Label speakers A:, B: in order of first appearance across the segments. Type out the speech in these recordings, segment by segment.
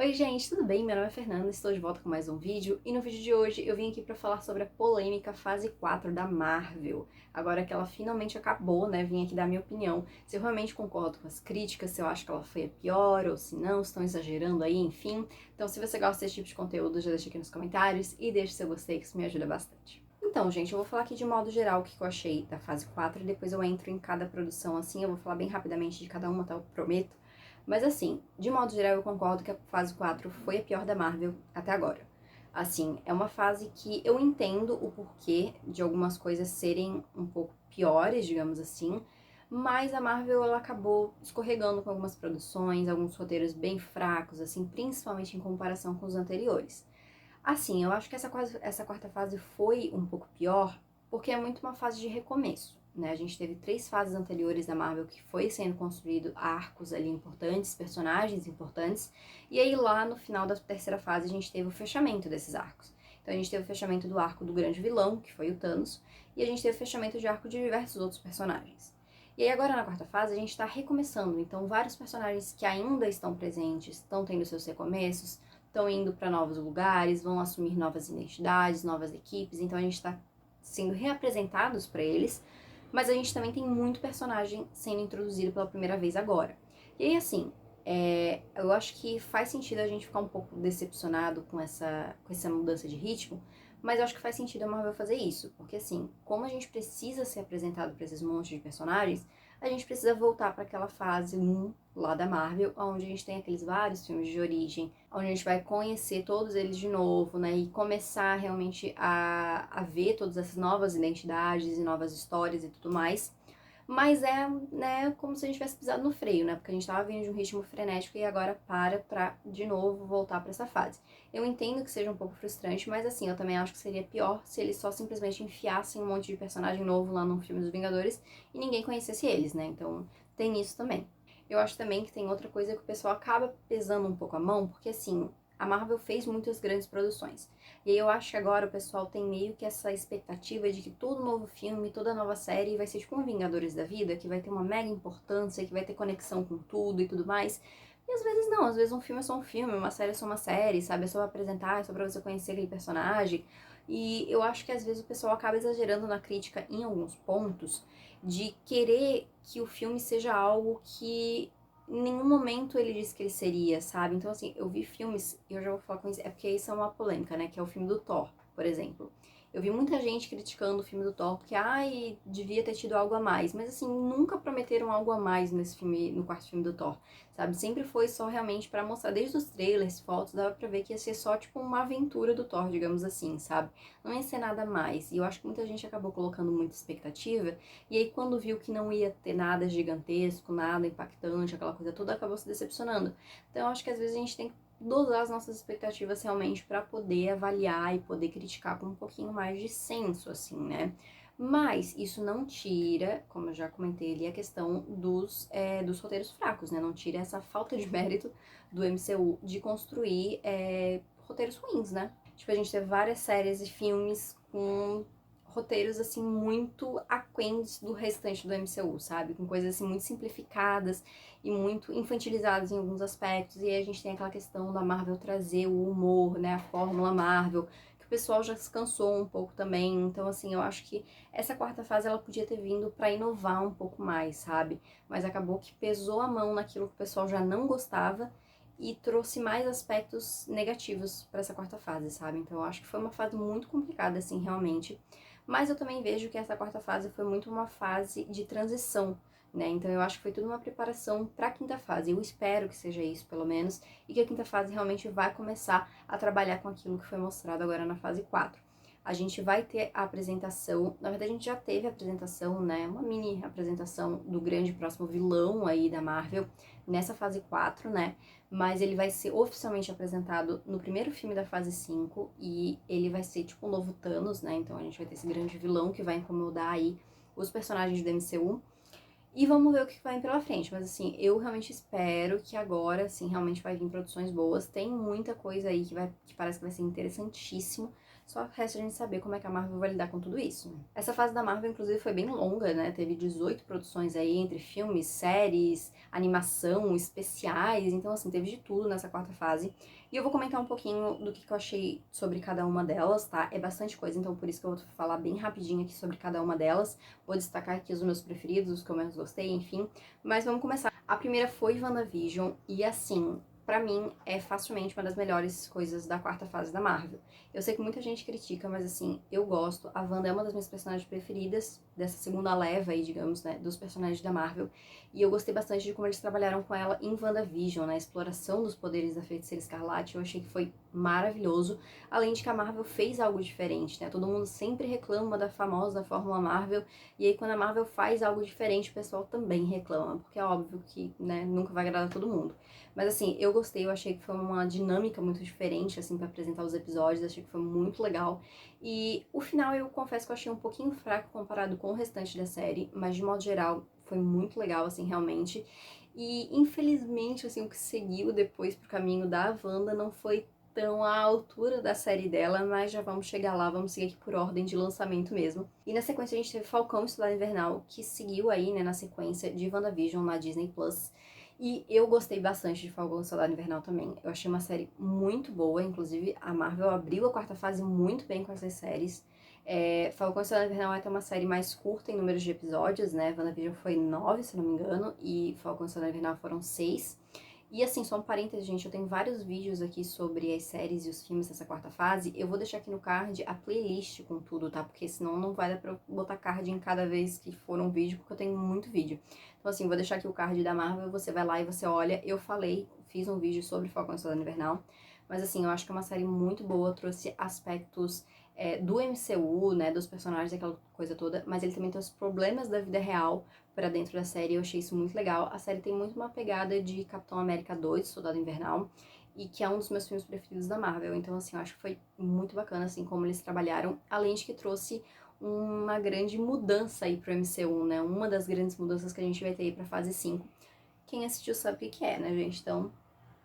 A: Oi gente, tudo bem? Meu nome é Fernanda, estou de volta com mais um vídeo e no vídeo de hoje eu vim aqui para falar sobre a polêmica fase 4 da Marvel. Agora que ela finalmente acabou, né, vim aqui dar minha opinião, se eu realmente concordo com as críticas, se eu acho que ela foi a pior ou se não, se estão exagerando aí, enfim. Então se você gosta desse tipo de conteúdo, já deixa aqui nos comentários e deixa seu gostei que isso me ajuda bastante. Então, gente, eu vou falar aqui de modo geral o que eu achei da fase 4 e depois eu entro em cada produção assim, eu vou falar bem rapidamente de cada uma, tá? Eu prometo. Mas assim, de modo geral eu concordo que a fase 4 foi a pior da Marvel até agora. Assim, é uma fase que eu entendo o porquê de algumas coisas serem um pouco piores, digamos assim, mas a Marvel ela acabou escorregando com algumas produções, alguns roteiros bem fracos, assim, principalmente em comparação com os anteriores. Assim, eu acho que essa quarta fase foi um pouco pior, porque é muito uma fase de recomeço, né? A gente teve 3 fases anteriores da Marvel que foi sendo construído arcos ali importantes, personagens importantes, e aí lá no final da terceira fase a gente teve o fechamento desses arcos. Então a gente teve o fechamento do arco do grande vilão, que foi o Thanos, e a gente teve o fechamento de arco de diversos outros personagens. E aí agora na quarta fase a gente está recomeçando, então vários personagens que ainda estão presentes estão tendo seus recomeços, estão indo para novos lugares, vão assumir novas identidades, novas equipes, então a gente está sendo reapresentados para eles, mas a gente também tem muito personagem sendo introduzido pela primeira vez agora. E aí, assim, eu acho que faz sentido a gente ficar um pouco decepcionado com essa mudança de ritmo, mas eu acho que faz sentido a Marvel fazer isso, porque assim, como a gente precisa ser apresentado para esses montes de personagens, a gente precisa voltar para aquela fase 1 lá da Marvel, onde a gente tem aqueles vários filmes de origem, onde a gente vai conhecer todos eles de novo, né, e começar realmente a ver todas essas novas identidades e novas histórias e tudo mais. Mas é, né, como se a gente tivesse pisado no freio, né? Porque a gente tava vindo de um ritmo frenético e agora para pra, de novo, voltar pra essa fase. Eu entendo que seja um pouco frustrante, mas assim, eu também acho que seria pior se eles só simplesmente enfiassem um monte de personagem novo lá no filme dos Vingadores e ninguém conhecesse eles, né? Então, tem isso também. Eu acho também que tem outra coisa que o pessoal acaba pesando um pouco a mão, porque assim, a Marvel fez muitas grandes produções. E aí eu acho que agora o pessoal tem meio que essa expectativa de que todo novo filme, toda nova série vai ser tipo um Vingadores da vida, que vai ter uma mega importância, que vai ter conexão com tudo e tudo mais. E às vezes não, às vezes um filme é só um filme, uma série é só uma série, sabe? É só apresentar, é só pra você conhecer aquele personagem. E eu acho que às vezes o pessoal acaba exagerando na crítica em alguns pontos, de querer que o filme seja algo que em nenhum momento ele disse que ele seria, sabe? Então, assim, eu vi filmes, e eu já vou falar com isso, é porque isso é uma polêmica, né? Que é o filme do Thor, por exemplo. Eu vi muita gente criticando o filme do Thor, porque, ai, devia ter tido algo a mais. Mas, assim, nunca prometeram algo a mais nesse filme, no quarto filme do Thor, sabe? Sempre foi só realmente pra mostrar, desde os trailers, fotos, dava pra ver que ia ser só, tipo, uma aventura do Thor, digamos assim, sabe? Não ia ser nada mais. E eu acho que muita gente acabou colocando muita expectativa, e aí quando viu que não ia ter nada gigantesco, nada impactante, aquela coisa toda, acabou se decepcionando. Então eu acho que às vezes a gente tem que dosar as nossas expectativas realmente para poder avaliar e poder criticar com um pouquinho mais de senso, assim, né? Mas isso não tira, como eu já comentei ali, a questão dos roteiros fracos, né? Não tira essa falta de mérito do MCU de construir roteiros ruins, né? Tipo, a gente teve várias séries e filmes com roteiros, assim, muito aquém do restante do MCU, sabe? Com coisas, assim, muito simplificadas e muito infantilizadas em alguns aspectos. E aí a gente tem aquela questão da Marvel trazer o humor, né? A fórmula Marvel, que o pessoal já se cansou um pouco também. Então, assim, eu acho que essa quarta fase, ela podia ter vindo pra inovar um pouco mais, sabe? Mas acabou que pesou a mão naquilo que o pessoal já não gostava e trouxe mais aspectos negativos pra essa quarta fase, sabe? Então eu acho que foi uma fase muito complicada, assim, realmente. Mas eu também vejo que essa quarta fase foi muito uma fase de transição, né? Então eu acho que foi tudo uma preparação para a quinta fase. Eu espero que seja isso, pelo menos, e que a quinta fase realmente vai começar a trabalhar com aquilo que foi mostrado agora na fase 4. A gente vai ter a apresentação, na verdade a gente já teve a apresentação, né, uma mini apresentação do grande próximo vilão aí da Marvel nessa fase 4, né, mas ele vai ser oficialmente apresentado no primeiro filme da fase 5 e ele vai ser tipo um novo Thanos, né, então a gente vai ter esse grande vilão que vai incomodar aí os personagens do MCU. E vamos ver o que vai vir pela frente. Mas assim, eu realmente espero que agora, assim, realmente vai vir produções boas. Tem muita coisa aí que parece que vai ser interessantíssimo. Só resta a gente saber como é que a Marvel vai lidar com tudo isso, né? Essa fase da Marvel, inclusive, foi bem longa, né? Teve 18 produções aí, entre filmes, séries, animação, especiais. Então, assim, teve de tudo nessa quarta fase. E eu vou comentar um pouquinho do que eu achei sobre cada uma delas, tá? É bastante coisa, então por isso que eu vou falar bem rapidinho aqui sobre cada uma delas. Vou destacar aqui os meus preferidos, os que eu menos gostei, enfim. Mas vamos começar. A primeira foi WandaVision, e assim, pra mim, é facilmente uma das melhores coisas da quarta fase da Marvel. Eu sei que muita gente critica, mas assim, eu gosto. A Wanda é uma das minhas personagens preferidas, dessa segunda leva aí, digamos, né, dos personagens da Marvel. E eu gostei bastante de como eles trabalharam com ela em WandaVision, né, a exploração dos poderes da Feiticeira Escarlate. Eu achei que foi maravilhoso. Além de que a Marvel fez algo diferente, né, todo mundo sempre reclama da famosa Fórmula Marvel. E aí quando a Marvel faz algo diferente, o pessoal também reclama, porque é óbvio que, né, nunca vai agradar todo mundo. Mas assim, eu gostei, eu achei que foi uma dinâmica muito diferente, assim, pra apresentar os episódios, achei que foi muito legal. E o final eu confesso que eu achei um pouquinho fraco comparado com o restante da série, mas de modo geral foi muito legal, assim, realmente. E infelizmente, assim, o que seguiu depois pro caminho da Wanda não foi tão à altura da série dela, mas já vamos chegar lá, vamos seguir aqui por ordem de lançamento mesmo. E na sequência a gente teve Falcão e Soldado Invernal, que seguiu aí, né, na sequência de WandaVision na Disney Plus. E eu gostei bastante de Falcão e Soldado Invernal também. Eu achei uma série muito boa, inclusive a Marvel abriu a quarta fase muito bem com essas séries. Falcão e Soldado Invernal é até uma série mais curta em números de episódios, né? WandaVision foi 9, se não me engano, e Falcão e Soldado Invernal foram 6. E assim, só um parênteses, gente, eu tenho vários vídeos aqui sobre as séries e os filmes dessa quarta fase. Eu vou deixar aqui no card a playlist com tudo, tá? Porque senão não vai dar pra eu botar card em cada vez que for um vídeo, porque eu tenho muito vídeo. Então assim, vou deixar aqui o card da Marvel, você vai lá e você olha. Eu falei, fiz um vídeo sobre Falcão e Soldado Invernal. Mas assim, eu acho que é uma série muito boa, trouxe aspectos do MCU, né, dos personagens, aquela coisa toda. Mas ele também trouxe problemas da vida real pra dentro da série, eu achei isso muito legal. A série tem muito uma pegada de Capitão América 2, Soldado Invernal, e que é um dos meus filmes preferidos da Marvel. Então, assim, eu acho que foi muito bacana, assim, como eles trabalharam, além de que trouxe uma grande mudança aí pro MCU, né? Uma das grandes mudanças que a gente vai ter aí pra fase 5. Quem assistiu sabe o que é, né, gente? Então,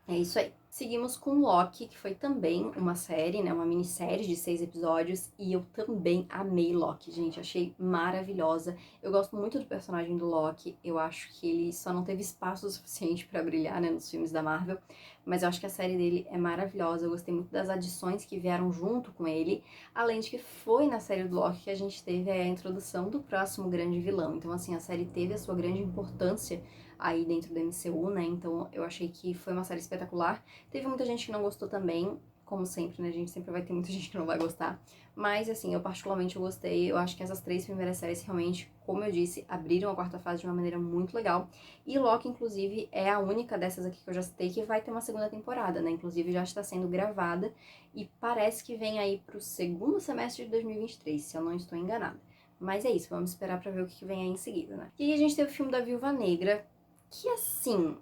A: é isso aí. Seguimos com Loki, que foi também uma série, né, uma minissérie de 6 episódios, e eu também amei Loki, gente, achei maravilhosa. Eu gosto muito do personagem do Loki, eu acho que ele só não teve espaço suficiente pra brilhar, né, nos filmes da Marvel, mas eu acho que a série dele é maravilhosa, eu gostei muito das adições que vieram junto com ele, além de que foi na série do Loki que a gente teve a introdução do próximo grande vilão, então assim, a série teve a sua grande importância aí dentro do MCU, né, então eu achei que foi uma série espetacular. Teve muita gente que não gostou também, como sempre, né? A gente sempre vai ter muita gente que não vai gostar. Mas, assim, eu particularmente eu gostei. Eu acho que essas 3 primeiras séries realmente, como eu disse, abriram a quarta fase de uma maneira muito legal. E Loki, inclusive, é a única dessas aqui que eu já citei que vai ter uma segunda temporada, né? Inclusive, já está sendo gravada e parece que vem aí pro segundo semestre de 2023, se eu não estou enganada. Mas é isso, vamos esperar pra ver o que vem aí em seguida, né? E aí a gente teve o filme da Viúva Negra, que, assim,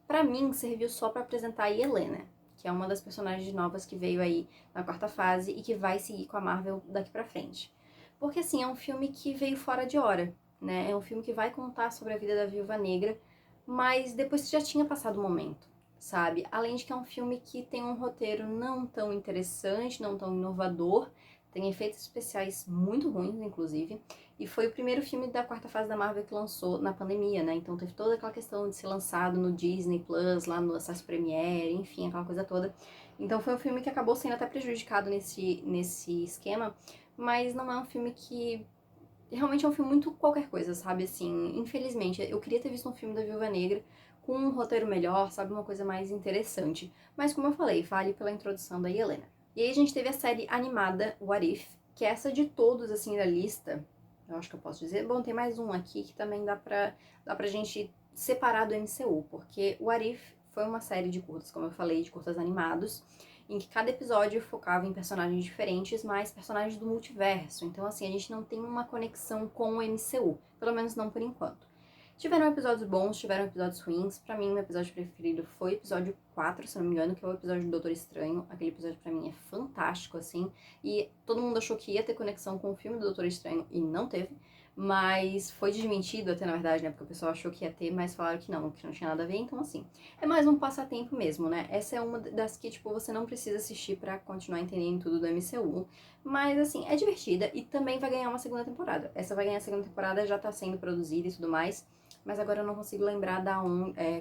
A: pra mim, serviu só pra apresentar a Helena, que é uma das personagens novas que veio aí na quarta fase e que vai seguir com a Marvel daqui pra frente. Porque, assim, é um filme que veio fora de hora, né? É um filme que vai contar sobre a vida da Viúva Negra, mas depois que já tinha passado o momento, sabe? Além de que é um filme que tem um roteiro não tão interessante, não tão inovador, tem efeitos especiais muito ruins, inclusive, e foi o primeiro filme da quarta fase da Marvel que lançou na pandemia, né? Então teve toda aquela questão de ser lançado no Disney Plus, lá no Acesso Premiere, enfim, aquela coisa toda. Então foi um filme que acabou sendo até prejudicado nesse esquema, mas não é um filme que... Realmente é um filme muito qualquer coisa, sabe? Assim, infelizmente, eu queria ter visto um filme da Viúva Negra com um roteiro melhor, sabe? Uma coisa mais interessante. Mas como eu falei, vale pela introdução da Helena. E aí a gente teve a série animada What If, que é essa de todos, assim, da lista, eu acho que eu posso dizer. Bom, tem mais um aqui que também dá pra gente separar do MCU, porque What If foi uma série de curtas, como eu falei, de curtas animados, em que cada episódio focava em personagens diferentes, mas personagens do multiverso. Então, assim, a gente não tem uma conexão com o MCU, pelo menos não por enquanto. Tiveram episódios bons, tiveram episódios ruins. Pra mim, meu episódio preferido foi o episódio 4, se não me engano, que é o episódio do Doutor Estranho. Aquele episódio pra mim é fantástico, assim. E todo mundo achou que ia ter conexão com o filme do Doutor Estranho e não teve. mas foi desmentido até, na verdade, né, porque o pessoal achou que ia ter, mas falaram que não tinha nada a ver, então assim, é mais um passatempo mesmo, né, essa é uma das que, tipo, você não precisa assistir pra continuar entendendo tudo do MCU, mas assim, é divertida e também vai ganhar uma segunda temporada, essa vai ganhar a segunda temporada, já tá sendo produzida e tudo mais, mas agora eu não consigo lembrar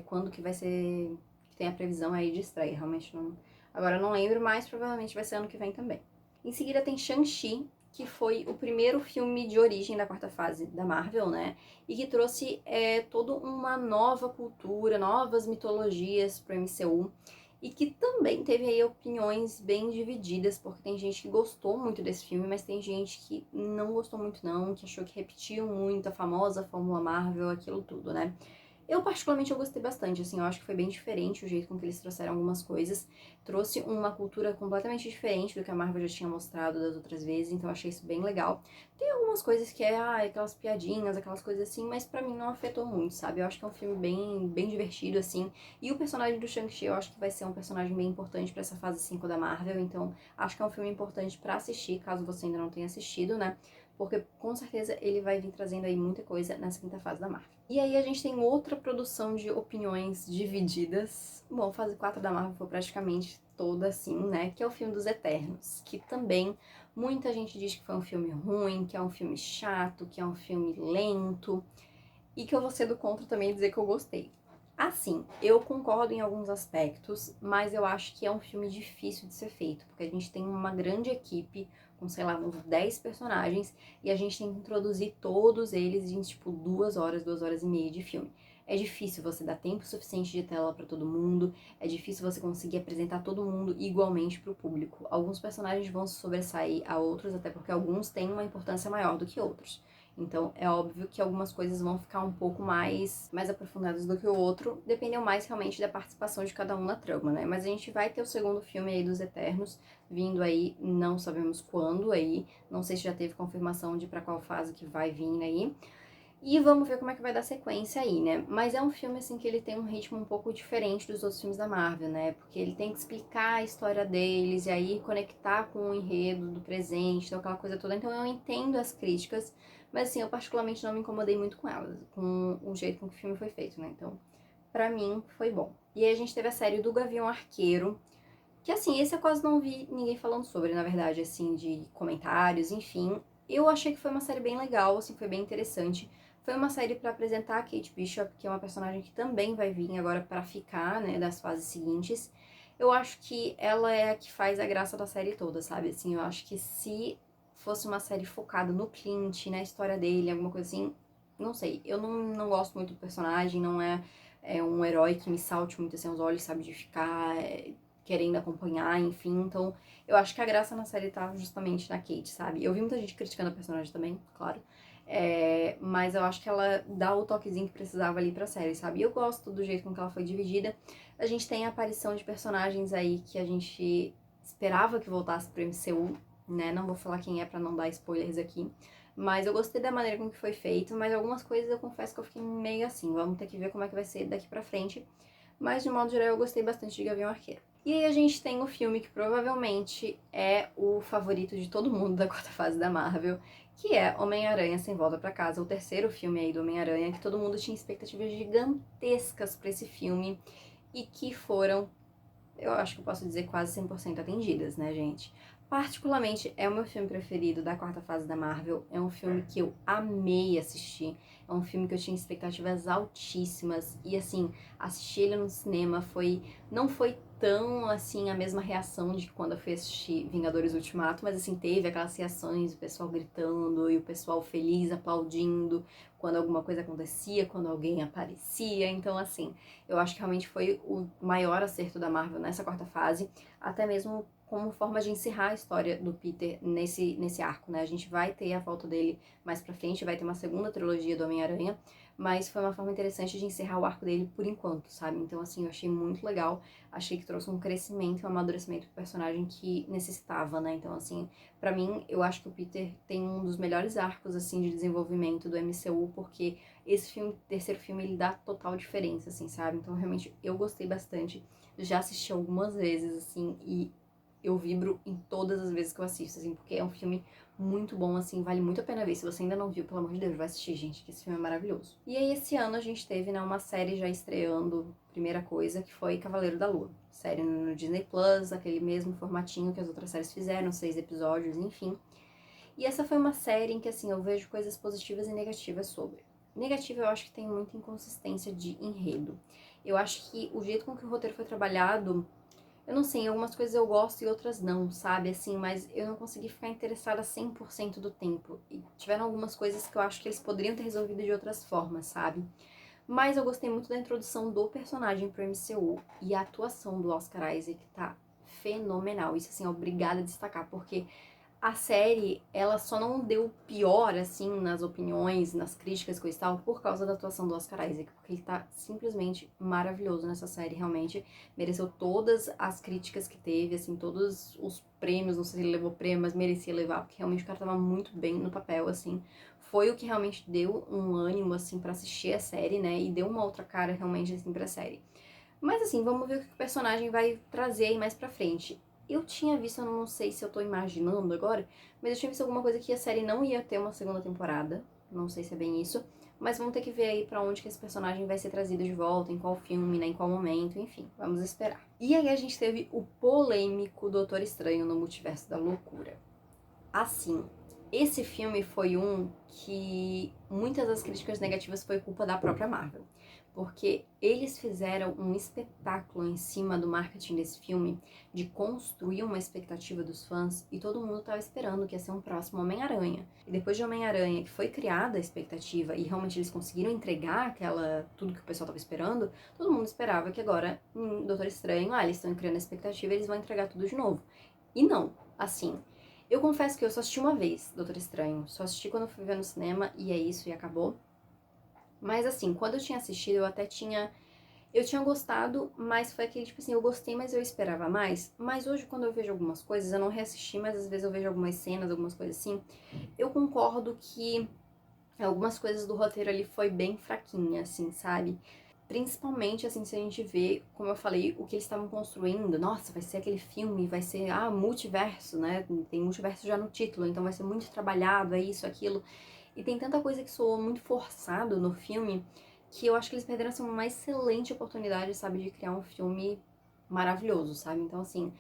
A: quando que vai ser, que tem a previsão aí de estreia, realmente não, agora eu não lembro, mas provavelmente vai ser ano que vem também. Em seguida tem Shang-Chi, que foi o primeiro filme de origem da quarta fase da Marvel, né? E que trouxe toda uma nova cultura, novas mitologias pro MCU. E que também teve aí opiniões bem divididas, porque tem gente que gostou muito desse filme, mas tem gente que não gostou muito não, que achou que repetiu muito a famosa Fórmula Marvel, aquilo tudo, né? Eu, particularmente, eu gostei bastante, assim, eu acho que foi bem diferente o jeito com que eles trouxeram algumas coisas. Trouxe uma cultura completamente diferente do que a Marvel já tinha mostrado das outras vezes, então eu achei isso bem legal. Tem algumas coisas que aquelas piadinhas, aquelas coisas assim, mas pra mim não afetou muito, sabe? Eu acho que é um filme bem divertido, assim. E o personagem do Shang-Chi eu acho que vai ser um personagem bem importante pra essa fase 5 da Marvel, então acho que é um filme importante pra assistir, caso você ainda não tenha assistido, né? Porque com certeza ele vai vir trazendo aí muita coisa nessa quinta fase da Marvel. E aí a gente tem outra produção de opiniões divididas. Bom, a fase 4 da Marvel foi praticamente toda assim, né? Que é o filme dos Eternos, que também muita gente diz que foi um filme ruim, que é um filme chato, que é um filme lento, e que eu vou ser do contra também e dizer que eu gostei. Assim, eu concordo em alguns aspectos, mas eu acho que é um filme difícil de ser feito, porque a gente tem uma grande equipe, com, sei lá, uns 10 personagens, e a gente tem que introduzir todos eles em, tipo, 2 horas e meia de filme. É difícil você dar tempo suficiente de tela pra todo mundo, é difícil você conseguir apresentar todo mundo igualmente pro público. Alguns personagens vão se sobressair a outros, até porque alguns têm uma importância maior do que outros. Então, é óbvio que algumas coisas vão ficar um pouco mais aprofundadas do que o outro, dependem mais realmente da participação de cada um na trama, né? Mas a gente vai ter o segundo filme aí dos Eternos, vindo aí, não sabemos quando aí, não sei se já teve confirmação de pra qual fase que vai vir aí. E vamos ver como é que vai dar sequência aí, né? Mas é um filme, assim, que ele tem um ritmo um pouco diferente dos outros filmes da Marvel, né? Porque ele tem que explicar a história deles e aí conectar com o enredo do presente, então aquela coisa toda. Então eu entendo as críticas, mas assim, eu particularmente não me incomodei muito com elas, com o jeito com que o filme foi feito, né? Então, pra mim, foi bom. E aí a gente teve a série do Gavião Arqueiro, que assim, esse eu quase não vi ninguém falando sobre, na verdade, assim, de comentários, enfim. Eu achei que foi uma série bem legal, assim, foi bem interessante. Foi uma série pra apresentar a Kate Bishop, que é uma personagem que também vai vir agora pra ficar, né, das fases seguintes. Eu acho que ela é a que faz a graça da série toda, sabe? Assim, eu acho que se fosse uma série focada no Clint, na história dele, alguma coisa assim, não sei. Eu não gosto muito do personagem, não é um herói que me salte muito assim aos olhos, sabe? De ficar querendo acompanhar, enfim. Então, eu acho que a graça na série tá justamente na Kate, sabe? Eu vi muita gente criticando a personagem também, claro. Mas eu acho que ela dá o toquezinho que precisava ali pra série, sabe? E eu gosto do jeito com que ela foi dividida. A gente tem a aparição de personagens aí que a gente esperava que voltasse pro MCU, né? Não vou falar quem é pra não dar spoilers aqui. Mas eu gostei da maneira com que foi feito, mas algumas coisas eu confesso que eu fiquei meio assim. Vamos ter que ver como é que vai ser daqui pra frente. Mas, de modo geral, eu gostei bastante de Gavião Arqueiro. E aí a gente tem o filme que provavelmente é o favorito de todo mundo da quarta fase da Marvel, que é Homem-Aranha Sem Volta Pra Casa, o terceiro filme aí do Homem-Aranha, que todo mundo tinha expectativas gigantescas pra esse filme e que foram, eu acho que eu posso dizer, quase 100% atendidas, né, gente? Particularmente, é o meu filme preferido da quarta fase da Marvel. É um filme que eu amei assistir. É um filme que eu tinha expectativas altíssimas. E, assim, assistir ele no cinema não foi tão, assim, a mesma reação de quando eu fui assistir Vingadores Ultimato. Mas, assim, teve aquelas reações, o pessoal gritando e o pessoal feliz, aplaudindo quando alguma coisa acontecia, quando alguém aparecia. Então, assim, eu acho que realmente foi o maior acerto da Marvel nessa quarta fase, até mesmo como forma de encerrar a história do Peter nesse arco, né? A gente vai ter a volta dele mais pra frente, vai ter uma segunda trilogia do Homem-Aranha, mas foi uma forma interessante de encerrar o arco dele por enquanto, sabe? Então, assim, eu achei muito legal, achei que trouxe um crescimento e um amadurecimento pro personagem que necessitava, né? Então, assim, pra mim, eu acho que o Peter tem um dos melhores arcos, assim, de desenvolvimento do MCU, porque esse filme, terceiro filme, ele dá total diferença, assim, sabe? Então, realmente, eu gostei bastante. Já assisti algumas vezes, assim, e eu vibro em todas as vezes que eu assisto, assim, porque é um filme muito bom, assim, vale muito a pena ver. Se você ainda não viu, pelo amor de Deus, vai assistir, gente, que esse filme é maravilhoso. E aí, esse ano a gente teve, né, uma série já estreando, primeira coisa, que foi Cavaleiro da Lua. Série no Disney Plus, aquele mesmo formatinho que as outras séries fizeram, 6 episódios, enfim. E essa foi uma série em que, assim, eu vejo coisas positivas e negativas sobre. Negativa, eu acho que tem muita inconsistência de enredo. Eu acho que o jeito com que o roteiro foi trabalhado, eu não sei, algumas coisas eu gosto e outras não, sabe? Assim, mas eu não consegui ficar interessada 100% do tempo. E tiveram algumas coisas que eu acho que eles poderiam ter resolvido de outras formas, sabe? Mas eu gostei muito da introdução do personagem pro MCU e a atuação do Oscar Isaac tá fenomenal. Isso, assim, é obrigada a destacar, porque a série, ela só não deu pior, assim, nas opiniões, nas críticas, coisa e tal, por causa da atuação do Oscar Isaac, porque ele tá simplesmente maravilhoso nessa série, realmente mereceu todas as críticas que teve, assim, todos os prêmios, não sei se ele levou prêmio, mas merecia levar, porque realmente o cara tava muito bem no papel, assim, foi o que realmente deu um ânimo, assim, pra assistir a série, né, e deu uma outra cara, realmente, assim, pra série. Mas assim, vamos ver o que o personagem vai trazer aí mais pra frente. Eu tinha visto, eu não sei se eu tô imaginando agora, mas eu tinha visto alguma coisa que a série não ia ter uma segunda temporada. Não sei se é bem isso. Mas vamos ter que ver aí pra onde que esse personagem vai ser trazido de volta, em qual filme, né, em qual momento, enfim, vamos esperar. E aí a gente teve o polêmico Doutor Estranho no Multiverso da Loucura. Assim, esse filme foi um que muitas das críticas negativas foi culpa da própria Marvel. Porque eles fizeram um espetáculo em cima do marketing desse filme, de construir uma expectativa dos fãs, e todo mundo estava esperando que ia ser um próximo Homem-Aranha. E depois de Homem-Aranha, que foi criada a expectativa, e realmente eles conseguiram entregar tudo que o pessoal estava esperando, todo mundo esperava que agora, em Doutor Estranho, eles estão criando a expectativa e eles vão entregar tudo de novo. E não, assim, eu confesso que eu só assisti uma vez Doutor Estranho, só assisti quando eu fui ver no cinema, e é isso, e acabou. Mas assim, quando eu tinha assistido, eu tinha gostado, mas foi aquele tipo assim, eu gostei, mas eu esperava mais. Mas hoje, quando eu vejo algumas coisas, eu não reassisti, mas às vezes eu vejo algumas cenas, algumas coisas assim, eu concordo que algumas coisas do roteiro ali foi bem fraquinha, assim, sabe? Principalmente, assim, se a gente vê, como eu falei, o que eles estavam construindo. Nossa, vai ser aquele filme, vai ser, multiverso, né? Tem multiverso já no título, então vai ser muito trabalhado, é isso, aquilo. E tem tanta coisa que soou muito forçado no filme, que eu acho que eles perderam, assim, uma excelente oportunidade, sabe, de criar um filme maravilhoso, sabe? Então, assim,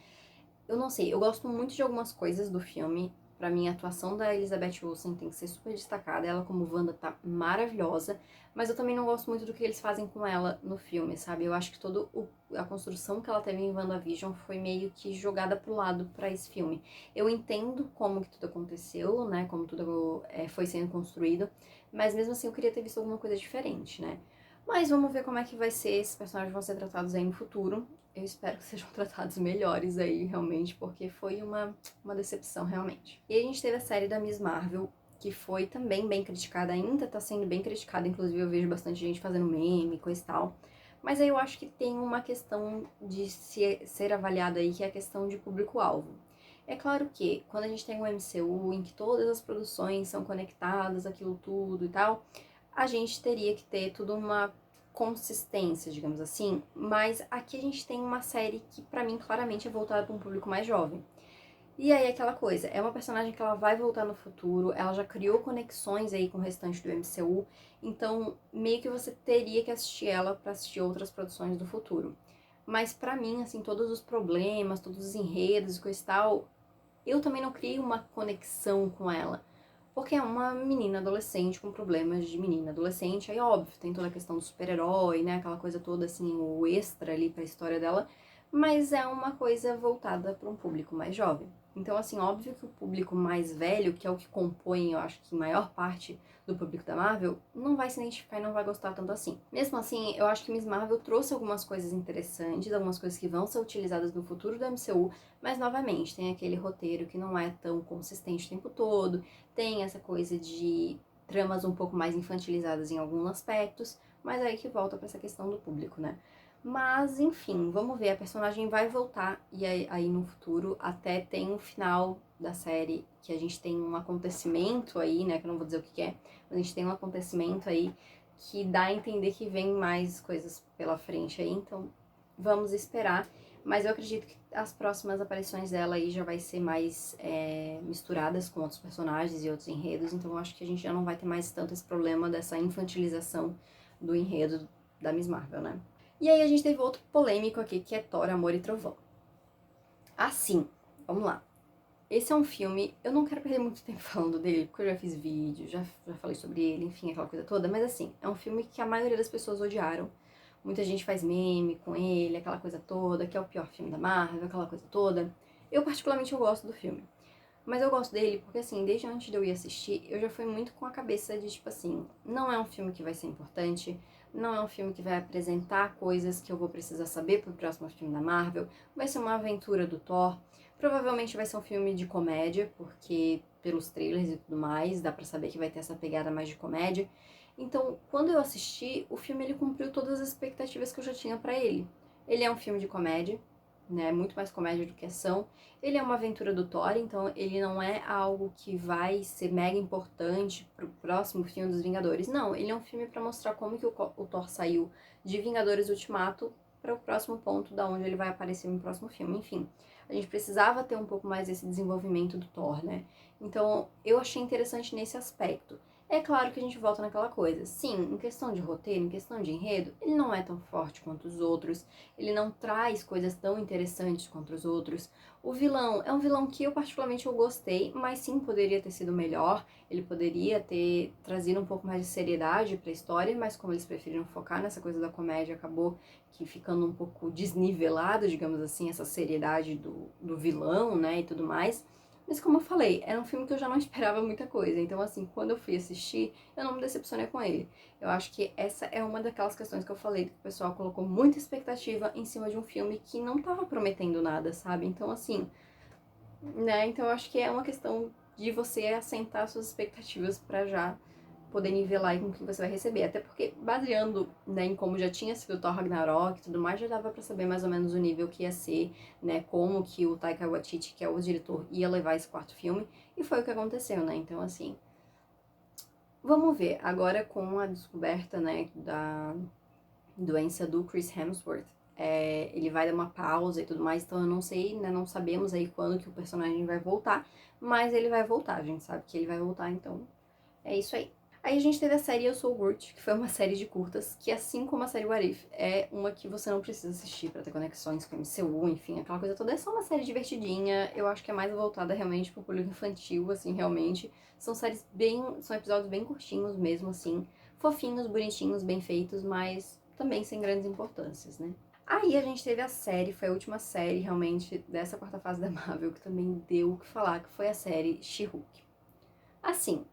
A: eu não sei, eu gosto muito de algumas coisas do filme. Pra mim, a atuação da Elizabeth Olsen tem que ser super destacada. Ela, como Wanda, tá maravilhosa. Mas eu também não gosto muito do que eles fazem com ela no filme, sabe? Eu acho que toda a construção que ela teve em WandaVision foi meio que jogada pro lado pra esse filme. Eu entendo como que tudo aconteceu, né? Como tudo foi sendo construído. Mas mesmo assim, eu queria ter visto alguma coisa diferente, né? Mas vamos ver como é que vai ser. Esses personagens vão ser tratados aí no futuro. Eu espero que sejam tratados melhores aí, realmente, porque foi uma decepção, realmente. E a gente teve a série da Miss Marvel, que foi também bem criticada, ainda tá sendo bem criticada, inclusive eu vejo bastante gente fazendo meme, coisa e tal. Mas aí eu acho que tem uma questão de ser avaliada aí, que é a questão de público-alvo. É claro que, quando a gente tem um MCU em que todas as produções são conectadas, aquilo tudo e tal, a gente teria que ter tudo uma consistência, digamos assim, mas aqui a gente tem uma série que pra mim claramente é voltada para um público mais jovem. E aí aquela coisa, é uma personagem que ela vai voltar no futuro, ela já criou conexões aí com o restante do MCU, então meio que você teria que assistir ela pra assistir outras produções do futuro. Mas pra mim, assim, todos os problemas, todos os enredos e coisa e tal, eu também não criei uma conexão com ela. Porque é uma menina adolescente com problemas de menina adolescente, aí óbvio, tem toda a questão do super-herói, né, aquela coisa toda assim, o extra ali pra história dela, mas é uma coisa voltada para um público mais jovem. Então, assim, óbvio que o público mais velho, que é o que compõe, eu acho que a maior parte do público da Marvel, não vai se identificar e não vai gostar tanto assim. Mesmo assim, eu acho que Miss Marvel trouxe algumas coisas interessantes, algumas coisas que vão ser utilizadas no futuro do MCU, mas novamente, tem aquele roteiro que não é tão consistente o tempo todo, tem essa coisa de tramas um pouco mais infantilizadas em alguns aspectos, mas aí que volta pra essa questão do público, né? Mas, enfim, vamos ver, a personagem vai voltar e aí no futuro até tem um final da série que a gente tem um acontecimento aí, né, que eu não vou dizer o que é, mas a gente tem um acontecimento aí que dá a entender que vem mais coisas pela frente aí, então vamos esperar. Mas eu acredito que as próximas aparições dela aí já vai ser mais misturadas com outros personagens e outros enredos, então eu acho que a gente já não vai ter mais tanto esse problema dessa infantilização do enredo da Miss Marvel, né? E aí a gente teve outro polêmico aqui, que é Thor, Amor e Trovão. Assim, vamos lá. Esse é um filme, eu não quero perder muito tempo falando dele, porque eu já fiz vídeo, já falei sobre ele, enfim, aquela coisa toda, mas assim, é um filme que a maioria das pessoas odiaram. Muita gente faz meme com ele, aquela coisa toda, que é o pior filme da Marvel, aquela coisa toda. Eu particularmente eu gosto do filme. Mas eu gosto dele porque, assim, desde antes de eu ir assistir, eu já fui muito com a cabeça de, tipo assim, não é um filme que vai ser importante, não é um filme que vai apresentar coisas que eu vou precisar saber pro próximo filme da Marvel, vai ser uma aventura do Thor, provavelmente vai ser um filme de comédia, porque pelos trailers e tudo mais, dá pra saber que vai ter essa pegada mais de comédia. Então, quando eu assisti, o filme ele cumpriu todas as expectativas que eu já tinha pra ele. Ele é um filme de comédia, né, muito mais comédia do que ação. Ele é uma aventura do Thor, então ele não é algo que vai ser mega importante pro próximo filme dos Vingadores. Não, ele é um filme pra mostrar como que o Thor saiu de Vingadores Ultimato para o próximo ponto da onde ele vai aparecer no próximo filme. Enfim, a gente precisava ter um pouco mais desse desenvolvimento do Thor, né? Então, eu achei interessante nesse aspecto. É claro que a gente volta naquela coisa. Sim, em questão de roteiro, em questão de enredo, ele não é tão forte quanto os outros. Ele não traz coisas tão interessantes quanto os outros. O vilão é um vilão que eu particularmente eu gostei, mas sim poderia ter sido melhor. Ele poderia ter trazido um pouco mais de seriedade para a história, mas como eles preferiram focar nessa coisa da comédia, acabou que ficando um pouco desnivelado, digamos assim, essa seriedade do vilão, né, e tudo mais. Mas como eu falei, era um filme que eu já não esperava muita coisa. Então, assim, quando eu fui assistir, eu não me decepcionei com ele. Eu acho que essa é uma daquelas questões que eu falei, que o pessoal colocou muita expectativa em cima de um filme que não tava prometendo nada, sabe? Então, assim, né? Então, eu acho que é uma questão de você assentar suas expectativas pra já poder nivelar aí com o que você vai receber. Até porque, baseando, né, em como já tinha sido o Thor Ragnarok e tudo mais, já dava pra saber mais ou menos o nível que ia ser, né, como que o Taika Waititi, que é o diretor, ia levar esse quarto filme, e foi o que aconteceu, né, então assim, vamos ver, agora com a descoberta, né, da doença do Chris Hemsworth, ele vai dar uma pausa e tudo mais, então eu não sei, né, não sabemos aí quando que o personagem vai voltar, mas ele vai voltar, a gente sabe que ele vai voltar, então é isso aí. Aí a gente teve a série Eu Sou o Groot, que foi uma série de curtas, que assim como a série What If, é uma que você não precisa assistir pra ter conexões com o MCU, enfim, aquela coisa toda. É só uma série divertidinha, eu acho que é mais voltada realmente pro público infantil, assim, realmente. São séries são episódios bem curtinhos mesmo, assim, fofinhos, bonitinhos, bem feitos, mas também sem grandes importâncias, né? Aí a gente teve a série, foi a última série realmente dessa quarta fase da Marvel, que também deu o que falar, que foi a série She-Hulk. Assim,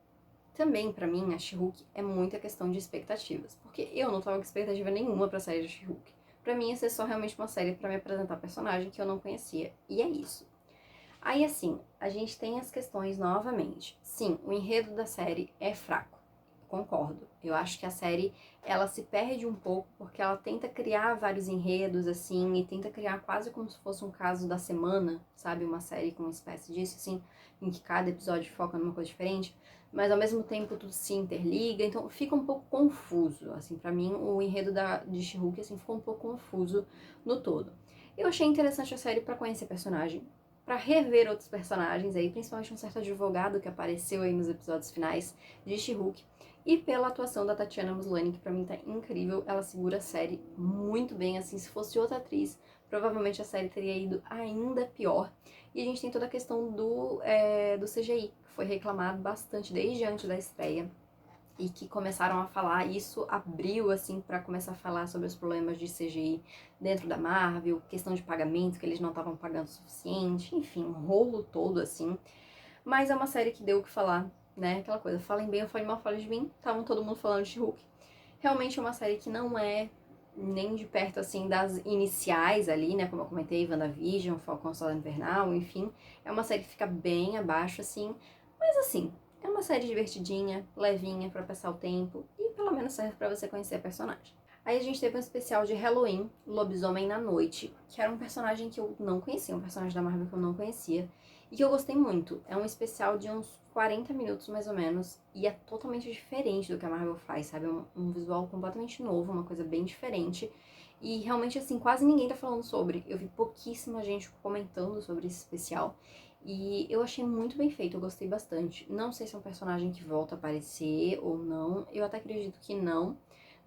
A: também, pra mim, a She-Hulk é muita questão de expectativas. Porque eu não tava com expectativa nenhuma pra série de She-Hulk. Pra mim, ia ser só realmente uma série pra me apresentar personagem que eu não conhecia. E é isso. Aí, assim, a gente tem as questões novamente. Sim, o enredo da série é fraco. Concordo. Eu acho que a série, ela se perde um pouco porque ela tenta criar vários enredos, assim, e tenta criar quase como se fosse um caso da semana, sabe? Uma série com uma espécie disso, assim, em que cada episódio foca numa coisa diferente, mas ao mesmo tempo tudo se interliga, então fica um pouco confuso, assim, pra mim o enredo de She-Hulk, assim, ficou um pouco confuso no todo. Eu achei interessante a série pra conhecer personagem, pra rever outros personagens aí, principalmente um certo advogado que apareceu aí nos episódios finais de She-Hulk, e pela atuação da Tatiana Maslany, que pra mim tá incrível, ela segura a série muito bem, assim, se fosse outra atriz, provavelmente a série teria ido ainda pior. E a gente tem toda a questão do CGI, que foi reclamado bastante desde antes da estreia, e que começaram a falar, isso abriu, assim, pra começar a falar sobre os problemas de CGI dentro da Marvel, questão de pagamento, que eles não estavam pagando o suficiente, enfim, um rolo todo, assim. Mas é uma série que deu o que falar, né? Aquela coisa, falem bem ou falem mal, falem de mim. Estavam todo mundo falando de Hulk. Realmente é uma série que não é nem de perto, assim, das iniciais ali, né? Como eu comentei, WandaVision, Falcão Soldado Invernal, enfim. É uma série que fica bem abaixo, assim. Mas, assim, é uma série divertidinha, levinha pra passar o tempo. E pelo menos serve pra você conhecer a personagem. Aí a gente teve um especial de Halloween, Lobisomem na Noite, que era um personagem que eu não conhecia, um personagem da Marvel que eu não conhecia, e que eu gostei muito. É um especial de uns 40 minutos, mais ou menos, e é totalmente diferente do que a Marvel faz, sabe? Um visual completamente novo, uma coisa bem diferente. E realmente, assim, quase ninguém tá falando sobre. Eu vi pouquíssima gente comentando sobre esse especial. E eu achei muito bem feito, eu gostei bastante. Não sei se é um personagem que volta a aparecer ou não. Eu até acredito que não.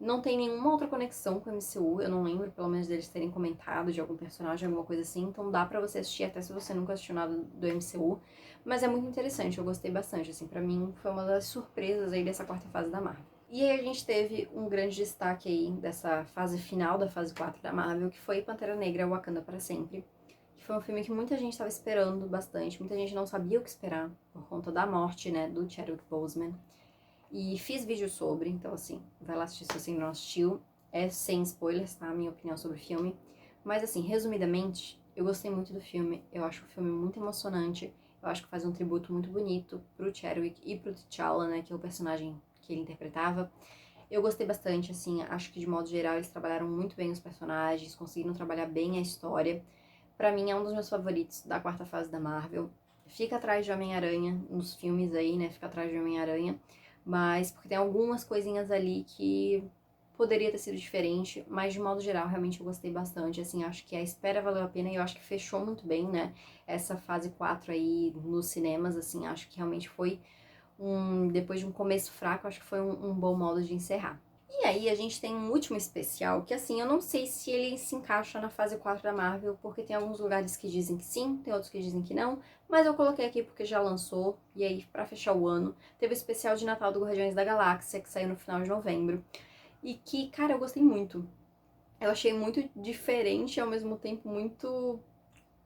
A: Não tem nenhuma outra conexão com o MCU. Eu não lembro, pelo menos, deles terem comentado de algum personagem, alguma coisa assim. Então dá pra você assistir, até se você nunca assistiu nada do MCU. Mas é muito interessante, eu gostei bastante. Assim, pra mim foi uma das surpresas aí dessa quarta fase da Marvel. E aí a gente teve um grande destaque aí dessa fase final da fase 4 da Marvel, que foi Pantera Negra Wakanda para Sempre. Que foi um filme que muita gente estava esperando bastante, muita gente não sabia o que esperar por conta da morte, né, do Chadwick Boseman. E fiz vídeo sobre, então assim, vai lá assistir se você ainda não assistiu. É sem spoilers, tá? A minha opinião sobre o filme. Mas assim, resumidamente, eu gostei muito do filme. Eu acho o filme muito emocionante. Eu acho que faz um tributo muito bonito pro Chadwick e pro T'Challa, né, que é o personagem que ele interpretava. Eu gostei bastante, assim, acho que de modo geral eles trabalharam muito bem os personagens, conseguiram trabalhar bem a história. Pra mim é um dos meus favoritos da quarta fase da Marvel. Fica atrás de Homem-Aranha, nos filmes aí, né, fica atrás de Homem-Aranha, mas porque tem algumas coisinhas ali que poderia ter sido diferente, mas de modo geral realmente eu gostei bastante, assim, acho que a espera valeu a pena e eu acho que fechou muito bem, né, essa fase 4 aí nos cinemas, assim, acho que realmente foi depois de um começo fraco, acho que foi um bom modo de encerrar. E aí a gente tem um último especial, que assim, eu não sei se ele se encaixa na fase 4 da Marvel, porque tem alguns lugares que dizem que sim, tem outros que dizem que não, mas eu coloquei aqui porque já lançou, e aí pra fechar o ano, teve o especial de Natal do Guardiões da Galáxia, que saiu no final de novembro, e que, cara, eu gostei muito. Eu achei muito diferente e ao mesmo tempo muito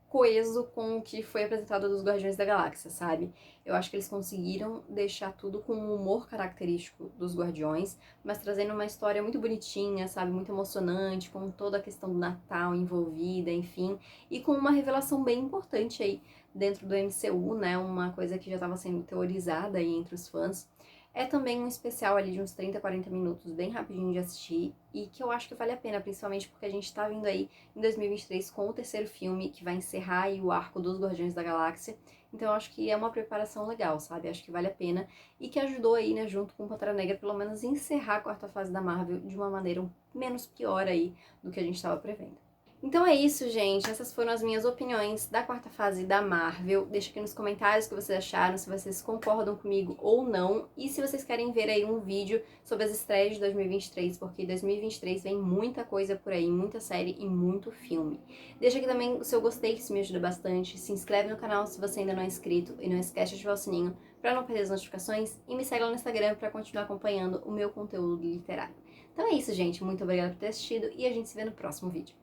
A: coeso com o que foi apresentado dos Guardiões da Galáxia, sabe? Eu acho que eles conseguiram deixar tudo com um humor característico dos Guardiões, mas trazendo uma história muito bonitinha, sabe? Muito emocionante, com toda a questão do Natal envolvida, enfim, e com uma revelação bem importante aí dentro do MCU, né? Uma coisa que já estava sendo teorizada aí entre os fãs. É também um especial ali de uns 30, 40 minutos, bem rapidinho de assistir, e que eu acho que vale a pena, principalmente porque a gente tá vindo aí em 2023 com o terceiro filme, que vai encerrar aí o arco dos Guardiões da Galáxia. Então eu acho que é uma preparação legal, sabe? Acho que vale a pena. E que ajudou aí, né, junto com o Pantera Negra, pelo menos encerrar a quarta fase da Marvel de uma maneira menos pior aí do que a gente tava prevendo. Então é isso, gente. Essas foram as minhas opiniões da quarta fase da Marvel. Deixa aqui nos comentários o que vocês acharam, se vocês concordam comigo ou não. E se vocês querem ver aí um vídeo sobre as estreias de 2023, porque 2023 vem muita coisa por aí, muita série e muito filme. Deixa aqui também o seu gostei, que isso me ajuda bastante. Se inscreve no canal se você ainda não é inscrito e não esquece de ativar o sininho para não perder as notificações. E me segue lá no Instagram para continuar acompanhando o meu conteúdo literário. Então é isso, gente. Muito obrigada por ter assistido e a gente se vê no próximo vídeo.